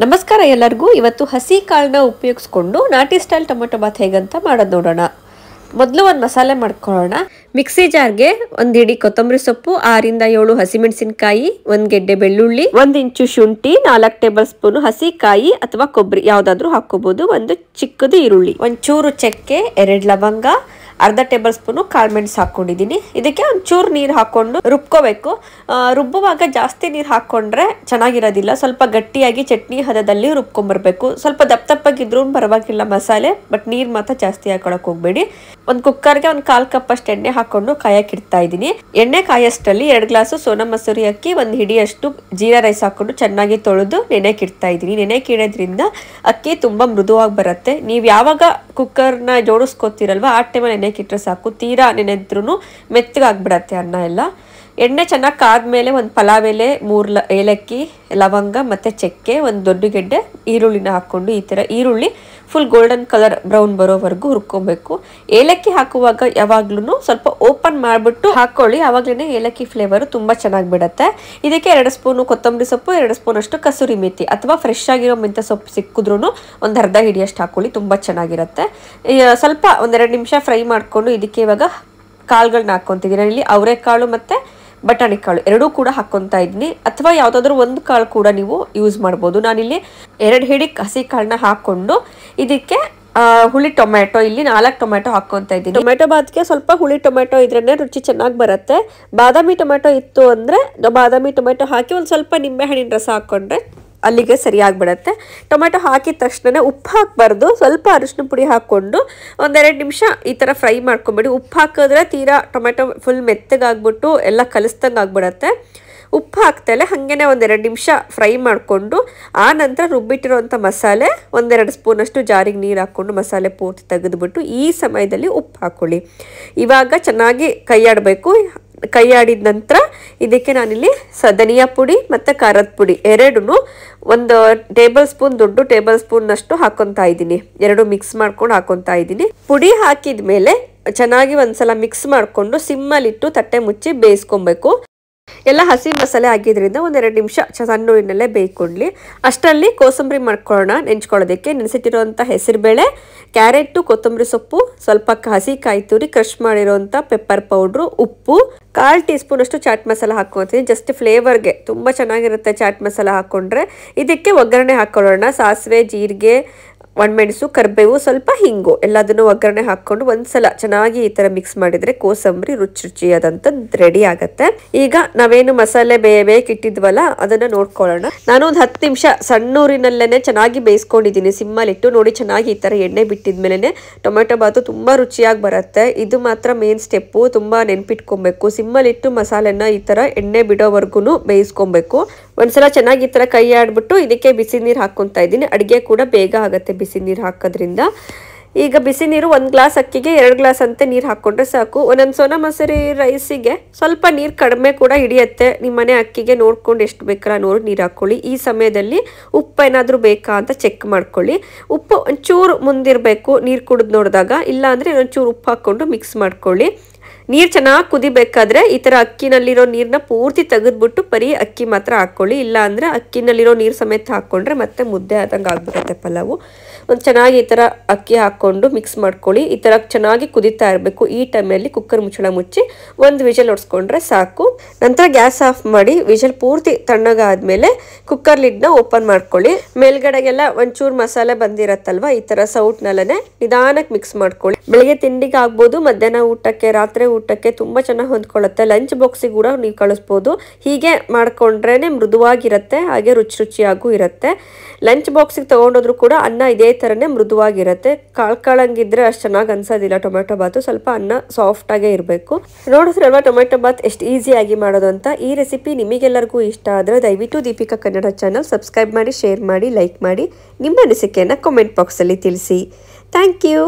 ನಮಸ್ಕಾರ ಎಲ್ಲರಿಗೂ. ಇವತ್ತು ಹಸಿ ಕಾಳನ್ನ ಉಪಯೋಗಿಸ್ಕೊಂಡು ನಾಟಿ ಸ್ಟೈಲ್ ಟೊಮೆಟೊ ಬಾತ್ ಹೇಗಂತ ಮಾಡೋದು ನೋಡೋಣ. ಮೊದಲು ಒಂದು ಮಸಾಲೆ ಮಾಡ್ಕೊಳ್ಳೋಣ. ಮಿಕ್ಸಿ ಜಾರ್ಗೆ 1 ಹಿಡಿ ಕೊತ್ತಂಬರಿ ಸೊಪ್ಪು, 6 ರಿಂದ 7 ಹಸಿಮೆಣಸಿನಕಾಯಿ, 1 ಗೆಡ್ಡೆ ಬೆಳ್ಳುಳ್ಳಿ, 1 ಇಂಚು ಶುಂಠಿ, 4 ಟೇಬಲ್ ಸ್ಪೂನ್ ಹಸಿ ಕಾಯಿ ಅಥವಾ ಕೊಬ್ಬರಿ ಯಾವುದಾದ್ರೂ ಹಾಕೋಬಹುದು, 1 ಚಿಕ್ಕದು ಈರುಳ್ಳಿ, ಒಂಚೂರು ಚಕ್ಕೆ, 2 ಲವಂಗ, ಅರ್ಧ ಟೇಬಲ್ ಸ್ಪೂನು ಕಾಳುಮೆಣಸು ಹಾಕೊಂಡಿದ್ದೀನಿ. ಇದಕ್ಕೆ ಒಂಚೂರು ನೀರು ಹಾಕೊಂಡು ರುಬ್ಕೋಬೇಕು. ರುಬ್ಬುವಾಗ ಜಾಸ್ತಿ ನೀರು ಹಾಕೊಂಡ್ರೆ ಚೆನ್ನಾಗಿರೋದಿಲ್ಲ. ಸ್ವಲ್ಪ ಗಟ್ಟಿಯಾಗಿ ಚಟ್ನಿ ಹದದಲ್ಲಿ ರುಬ್ಕೊಂಡ್ಬರ್ಬೇಕು. ಸ್ವಲ್ಪ ದಪ್ಪಗಿದ್ರೂ ಪರವಾಗಿಲ್ಲ ಮಸಾಲೆ, ಬಟ್ ನೀರು ಮಾತ್ರ ಜಾಸ್ತಿ ಹಾಕೊಳಕ್ ಹೋಗ್ಬೇಡಿ. ಒಂದು ಕುಕ್ಕರ್ಗೆ 1/4 ಕಪ್ ಅಷ್ಟು ಎಣ್ಣೆ ಹಾಕೊಂಡು ಕಾಯಕ್ಕೆ ಇಡ್ತಾ ಇದ್ದೀನಿ. ಎಣ್ಣೆ ಕಾಯಷ್ಟಲ್ಲಿ 2 ಗ್ಲಾಸು ಸೋನಾ ಮಸೂರಿ ಅಕ್ಕಿ, 1 ಹಿಡಿಯಷ್ಟು ಜೀರಾ ರೈಸ್ ಹಾಕೊಂಡು ಚೆನ್ನಾಗಿ ತೊಳೆದು ನೆನೆಗೆ ಇಡ್ತಾ ಇದ್ದೀನಿ. ನೆನೆಗೆ ಇಡೋದ್ರಿಂದ ಅಕ್ಕಿ ತುಂಬಾ ಮೃದುವಾಗಿ ಬರುತ್ತೆ. ನೀವು ಯಾವಾಗ ಕುಕ್ಕರ್ನ ಜೋಡಿಸ್ಕೋತೀರಲ್ವ ಆ ಟೈಮಲ್ಲಿ ನೆನೆಗೆ ಇಟ್ಟರೆ ಸಾಕು. ತೀರಾ ನೆನೆದ್ರೂ ಮೆತ್ತಗಾಗ್ಬಿಡತ್ತೆ ಅನ್ನ ಎಲ್ಲ. ಎಣ್ಣೆ ಚೆನ್ನಾಗಿ ಕಾದ್ಮೇಲೆ 1 ಪಲಾವ್ ಎಲೆ, 3 ಏಲಕ್ಕಿ, ಲವಂಗ ಮತ್ತು ಚಕ್ಕೆ, 1 ದೊಡ್ಡ ಗೆಡ್ಡೆ ಈರುಳ್ಳಿನ ಹಾಕ್ಕೊಂಡು ಈ ಥರ ಈರುಳ್ಳಿ ಫುಲ್ ಗೋಲ್ಡನ್ ಕಲರ್ ಬ್ರೌನ್ ಬರೋವರೆಗೂ ಹುರ್ಕೊಬೇಕು. ಏಲಕ್ಕಿ ಹಾಕುವಾಗ ಯಾವಾಗ್ಲೂ ಸ್ವಲ್ಪ ಓಪನ್ ಮಾಡಿಬಿಟ್ಟು ಹಾಕೊಳ್ಳಿ, ಆವಾಗಲೇ ಏಲಕ್ಕಿ ಫ್ಲೇವರು ತುಂಬ ಚೆನ್ನಾಗಿ ಬಿಡುತ್ತೆ. ಇದಕ್ಕೆ 2 ಸ್ಪೂನು ಕೊತ್ತಂಬರಿ ಸೊಪ್ಪು, 2 ಸ್ಪೂನ್ ಅಷ್ಟು ಕಸೂರಿ ಮೇಥಿ ಅಥವಾ ಫ್ರೆಶ್ ಆಗಿರೋ ಮೆಂತ್ಯ ಸೊಪ್ಪು ಸಿಕ್ಕಿದ್ರೂ 1 ಅರ್ಧ ಹಿಡಿಯಷ್ಟು ಹಾಕೊಳ್ಳಿ, ತುಂಬ ಚೆನ್ನಾಗಿರುತ್ತೆ. ಸ್ವಲ್ಪ 1-2 ನಿಮಿಷ ಫ್ರೈ ಮಾಡಿಕೊಂಡು ಇದಕ್ಕೆ ಇವಾಗ ಕಾಳುಗಳನ್ನ ಹಾಕ್ಕೊತಿದ್ದೀನಿ. ನಾನಿಲ್ಲಿ ಅವರೆಕಾಳು ಮತ್ತು ಬಟಾಣಿ ಕಾಳು ಎರಡೂ ಕೂಡ ಹಾಕ್ಕೊತಾ ಇದ್ದೀನಿ, ಅಥವಾ ಯಾವುದಾದ್ರೂ ಒಂದು ಕಾಳು ಕೂಡ ನೀವು ಯೂಸ್ ಮಾಡ್ಬೋದು. ನಾನಿಲ್ಲಿ 2 ಹಿಡಿ ಹಸಿ ಕಾಳನ್ನ ಹಾಕ್ಕೊಂಡು ಇದಕ್ಕೆ ಹುಳಿ ಟೊಮೆಟೊ, ಇಲ್ಲಿ 4 ಟೊಮೆಟೊ ಹಾಕ್ಕೊತಾ ಇದ್ದೀನಿ. ಟೊಮೆಟೊ ಬಾತ್ಗೆ ಸ್ವಲ್ಪ ಹುಳಿ ಟೊಮೆಟೊ ಇದ್ರೇ ರುಚಿ ಚೆನ್ನಾಗಿ ಬರುತ್ತೆ. ಬಾದಾಮಿ ಟೊಮೆಟೊ ಇತ್ತು ಅಂದರೆ ಬಾದಾಮಿ ಟೊಮೆಟೊ ಹಾಕಿ ಒಂದು ಸ್ವಲ್ಪ ನಿಂಬೆ ಹಣ್ಣಿನ ರಸ ಹಾಕ್ಕೊಂಡ್ರೆ ಅಲ್ಲಿಗೆ ಸರಿಯಾಗಿಬಿಡತ್ತೆ. ಟೊಮೆಟೊ ಹಾಕಿದ ತಕ್ಷಣ ಉಪ್ಪು ಹಾಕಬಾರ್ದು, ಸ್ವಲ್ಪ ಅರಿಶಿನ ಪುಡಿ ಹಾಕ್ಕೊಂಡು 1-2 ನಿಮಿಷ ಈ ಥರ ಫ್ರೈ ಮಾಡ್ಕೊಂಬಿಡಿ. ಉಪ್ಪು ಹಾಕಿದ್ರೆ ತೀರಾ ಟೊಮೆಟೊ ಫುಲ್ ಮೆತ್ತಗಾಗ್ಬಿಟ್ಟು ಎಲ್ಲ ಕಲಿಸ್ದಂಗೆ ಆಗ್ಬಿಡತ್ತೆ. ಉಪ್ಪು ಹಾಕ್ತಲೇ ಹಾಗೇ 1-2 ನಿಮಿಷ ಫ್ರೈ ಮಾಡಿಕೊಂಡು ಆ ನಂತರ ರುಬ್ಬಿಟ್ಟಿರೋಂಥ ಮಸಾಲೆ 1-2 ಸ್ಪೂನಷ್ಟು ಜಾರಿಗೆ ನೀರು ಹಾಕ್ಕೊಂಡು ಮಸಾಲೆ ಪೂರ್ತಿ ತೆಗೆದುಬಿಟ್ಟು ಈ ಸಮಯದಲ್ಲಿ ಉಪ್ಪು ಹಾಕ್ಕೊಳ್ಳಿ. ಇವಾಗ ಚೆನ್ನಾಗಿ ಕೈಯಾಡಬೇಕು. ಕೈಯಾಡಿದ ನಂತರ ಇದಕ್ಕೆ ನಾನಿಲ್ಲಿ ಧನಿಯಾ ಪುಡಿ ಮತ್ತು ಖಾರದ ಪುಡಿ ಎರಡೂ 1 ಟೇಬಲ್ ಸ್ಪೂನ್, ದೊಡ್ಡ ಟೇಬಲ್ ಸ್ಪೂನ್ನಷ್ಟು ಹಾಕ್ಕೊತಾ ಇದ್ದೀನಿ. 2 ಮಿಕ್ಸ್ ಮಾಡ್ಕೊಂಡು ಹಾಕ್ಕೊತಾ ಇದ್ದೀನಿ. ಪುಡಿ ಹಾಕಿದ ಮೇಲೆ ಚೆನ್ನಾಗಿ ಒಂದ್ಸಲ ಮಿಕ್ಸ್ ಮಾಡಿಕೊಂಡು ಸಿಮ್ಮಲ್ಲಿಟ್ಟು ತಟ್ಟೆ ಮುಚ್ಚಿ ಬೇಯಿಸ್ಕೊಬೇಕು. ಎಲ್ಲ ಹಸಿ ಮಸಾಲೆ ಆಗಿದ್ರಿಂದ 1-2 ನಿಮಿಷ ಸಣ್ಣ ಉರಿನಲ್ಲೇ ಬೇಯ್ಕೊಳ್ಳಿ. ಅಷ್ಟರಲ್ಲಿ ಕೋಸಂಬರಿ ಮಾಡ್ಕೊಳ್ಳೋಣ. ನೆಂಚ್ಕೊಳ್ಳೋದಕ್ಕೆ ನೆನೆಸಿಟ್ಟಿರೋಂಥ ಹೆಸರುಬೇಳೆ, ಕ್ಯಾರೆಟು, ಕೊತ್ತಂಬರಿ ಸೊಪ್ಪು, ಸ್ವಲ್ಪ ಹಸಿ ಕಾಯಿ ತುರಿ, ಕ್ರಷ್ ಮಾಡಿರೋಂಥ ಪೆಪ್ಪರ್ ಪೌಡ್ರು, ಉಪ್ಪು, 1/4 ಟೀ ಸ್ಪೂನ್ ಅಷ್ಟು ಚಾಟ್ ಮಸಾಲ ಹಾಕ್ಕೊತೀನಿ. ಜಸ್ಟ್ ಫ್ಲೇವರ್ಗೆ ತುಂಬ ಚೆನ್ನಾಗಿರುತ್ತೆ ಚಾಟ್ ಮಸಾಲ ಹಾಕ್ಕೊಂಡ್ರೆ. ಇದಕ್ಕೆ ಒಗ್ಗರಣೆ ಹಾಕ್ಕೊಳ್ಳೋಣ. ಸಾಸಿವೆ, ಜೀರಿಗೆ, ಒಣಮೆಣಸು, ಕರಿಬೇವು, ಸ್ವಲ್ಪ ಹಿಂಗು ಎಲ್ಲದನ್ನು ಒಗ್ಗರಣೆ ಹಾಕ್ಕೊಂಡು ಒಂದ್ಸಲ ಚೆನ್ನಾಗಿ ಈ ಥರ ಮಿಕ್ಸ್ ಮಾಡಿದರೆ ಕೋಸಂಬರಿ ರುಚಿಯಾದಂಥದ್ದು ರೆಡಿ ಆಗುತ್ತೆ. ಈಗ ನಾವೇನು ಮಸಾಲೆ ಬೇಕಿಟ್ಟಿದ್ವಲ್ಲ ಅದನ್ನು ನೋಡ್ಕೊಳ್ಳೋಣ. ನಾನು ಒಂದು 10 ನಿಮಿಷ ಸಣ್ಣೂರಿನಲ್ಲೇ ಚೆನ್ನಾಗಿ ಬೇಯಿಸ್ಕೊಂಡಿದ್ದೀನಿ ಸಿಮ್ಮಲ್ಲಿಟ್ಟು. ನೋಡಿ ಚೆನ್ನಾಗಿ ಈ ಥರ ಎಣ್ಣೆ ಬಿಟ್ಟಿದ್ಮೇಲೆ ಟೊಮೆಟೊ ಬಾತು ತುಂಬ ರುಚಿಯಾಗಿ ಬರುತ್ತೆ. ಇದು ಮಾತ್ರ ಮೇನ್ ಸ್ಟೆಪ್ಪು, ತುಂಬ ನೆನ್ಪಿಟ್ಕೊಬೇಕು. ಸಿಮ್ಮಲ್ಲಿಟ್ಟು ಮಸಾಲೆನ ಈ ಥರ ಎಣ್ಣೆ ಬಿಡೋವರೆಗೂ ಬೇಯಿಸ್ಕೊಬೇಕು. ಒಂದ್ಸಲ ಚೆನ್ನಾಗಿ ಈ ಥರ ಕೈ ಆಡ್ಬಿಟ್ಟು ಇದಕ್ಕೆ ಬಿಸಿ ನೀರು ಹಾಕ್ಕೊತಾ ಇದ್ದೀನಿ. ಅಡುಗೆ ಕೂಡ ಬೇಗ ಆಗುತ್ತೆ ಬಿಸಿ ನೀರು ಹಾಕೋದ್ರಿಂದ. ಈಗ ಬಿಸಿ ನೀರು 1 ಗ್ಲಾಸ್ ಅಕ್ಕಿಗೆ 2 ಗ್ಲಾಸ್ ಅಂತೆ ನೀರು ಹಾಕ್ಕೊಂಡ್ರೆ ಸಾಕು. ಒಂದೊಂದು ಸೋನಾ ಮಸೂರಿ ರೈಸಿಗೆ ಸ್ವಲ್ಪ ನೀರು ಕಡಿಮೆ ಕೂಡ ಹಿಡಿಯುತ್ತೆ. ನಿಮ್ಮ ಮನೆ ಅಕ್ಕಿಗೆ ನೋಡ್ಕೊಂಡು ಎಷ್ಟು ಬೇಕಲ್ಲ ನೋಡಿ ನೀರು ಹಾಕ್ಕೊಳ್ಳಿ. ಈ ಸಮಯದಲ್ಲಿ ಉಪ್ಪು ಏನಾದರೂ ಬೇಕಾ ಅಂತ ಚೆಕ್ ಮಾಡ್ಕೊಳ್ಳಿ. ಉಪ್ಪು ಒಂಚೂರು ಮುಂದಿರಬೇಕು ನೀರು ಕುಡಿದು ನೋಡಿದಾಗ, ಇಲ್ಲ ಅಂದರೆ ಒಂಚೂರು ಉಪ್ಪು ಹಾಕ್ಕೊಂಡು ಮಿಕ್ಸ್ ಮಾಡ್ಕೊಳ್ಳಿ. ನೀರು ಚೆನ್ನಾಗಿ ಕುದಿಬೇಕಾದ್ರೆ ಈ ಥರ ಅಕ್ಕಿನಲ್ಲಿರೋ ನೀರನ್ನ ಪೂರ್ತಿ ತೆಗೆದ್ಬಿಟ್ಟು ಬರೀ ಅಕ್ಕಿ ಮಾತ್ರ ಹಾಕ್ಕೊಳ್ಳಿ. ಇಲ್ಲ ಅಂದರೆ ಅಕ್ಕಿನಲ್ಲಿರೋ ನೀರು ಸಮೇತ ಹಾಕ್ಕೊಂಡ್ರೆ ಮತ್ತೆ ಮುದ್ದೆ ಆದಂಗೆ ಆಗ್ಬಿಡುತ್ತೆ ಪಲಾವು. ಒಂದು ಚೆನ್ನಾಗಿ ಈ ಥರ ಅಕ್ಕಿ ಹಾಕ್ಕೊಂಡು ಮಿಕ್ಸ್ ಮಾಡ್ಕೊಳ್ಳಿ. ಈ ಥರ ಚೆನ್ನಾಗಿ ಕುದೀತಾ ಇರಬೇಕು. ಈ ಟೈಮಲ್ಲಿ ಕುಕ್ಕರ್ ಮುಚ್ಚಳ ಮುಚ್ಚಿ 1 ವಿಷಲ್ ಹೊಡ್ಸ್ಕೊಂಡ್ರೆ ಸಾಕು. ನಂತರ ಗ್ಯಾಸ್ ಆಫ್ ಮಾಡಿ ವಿಷಲ್ ಪೂರ್ತಿ ತಣ್ಣಗಾದ್ಮೇಲೆ ಕುಕ್ಕರ್ ಲಿಡ್ನ ಓಪನ್ ಮಾಡ್ಕೊಳ್ಳಿ. ಮೇಲ್ಗಡೆಗೆಲ್ಲ ಒಂಚೂರು ಮಸಾಲೆ ಬಂದಿರತ್ತಲ್ವ, ಈ ಥರ ಸೌಟ್ನಲ್ಲೇ ನಿಧಾನಕ್ಕೆ ಮಿಕ್ಸ್ ಮಾಡ್ಕೊಳ್ಳಿ. ಬೆಳಿಗ್ಗೆ ತಿಂಡಿಗೆ ಆಗ್ಬೋದು, ಮಧ್ಯಾಹ್ನ ಊಟಕ್ಕೆ, ರಾತ್ರಿ ಊಟಕ್ಕೆ ತುಂಬ ಚೆನ್ನಾಗಿ ಹೊಂದ್ಕೊಳ್ಳುತ್ತೆ. ಲಂಚ್ ಬಾಕ್ಸಿಗೆ ಕೂಡ ನೀವು ಕಳಿಸ್ಬೋದು. ಹೀಗೆ ಮಾಡ್ಕೊಂಡ್ರೇ ಮೃದುವಾಗಿರುತ್ತೆ, ಹಾಗೆ ರುಚಿಯಾಗೂ ಇರುತ್ತೆ. ಲಂಚ್ ಬಾಕ್ಸಿಗೆ ತೊಗೊಂಡೋದ್ರೂ ಕೂಡ ಅನ್ನ ಇದೇ ಥರನೇ ಮೃದುವಾಗಿರುತ್ತೆ. ಕಾಳಂಗಿದ್ರೆ ಅಷ್ಟು ಚೆನ್ನಾಗಿ ಅನ್ಸೋದಿಲ್ಲ ಟೊಮೆಟೊ ಬಾತು. ಸ್ವಲ್ಪ ಅನ್ನ ಸಾಫ್ಟಾಗೇ ಇರಬೇಕು. ನೋಡಿದ್ರಲ್ವ ಟೊಮೆಟೊ ಬಾತ್ ಎಷ್ಟು ಈಸಿಯಾಗಿ ಮಾಡೋದು ಅಂತ. ಈ ರೆಸಿಪಿ ನಿಮಗೆಲ್ಲರಿಗೂ ಇಷ್ಟ ಆದರೆ ದಯವಿಟ್ಟು ದೀಪಿಕಾ ಕನ್ನಡ ಚಾನಲ್ ಸಬ್ಸ್ಕ್ರೈಬ್ ಮಾಡಿ, ಶೇರ್ ಮಾಡಿ, ಲೈಕ್ ಮಾಡಿ. ನಿಮ್ಮ ಅನಿಸಿಕೆಯನ್ನು ಕಾಮೆಂಟ್ ಬಾಕ್ಸಲ್ಲಿ ತಿಳಿಸಿ. Thank you.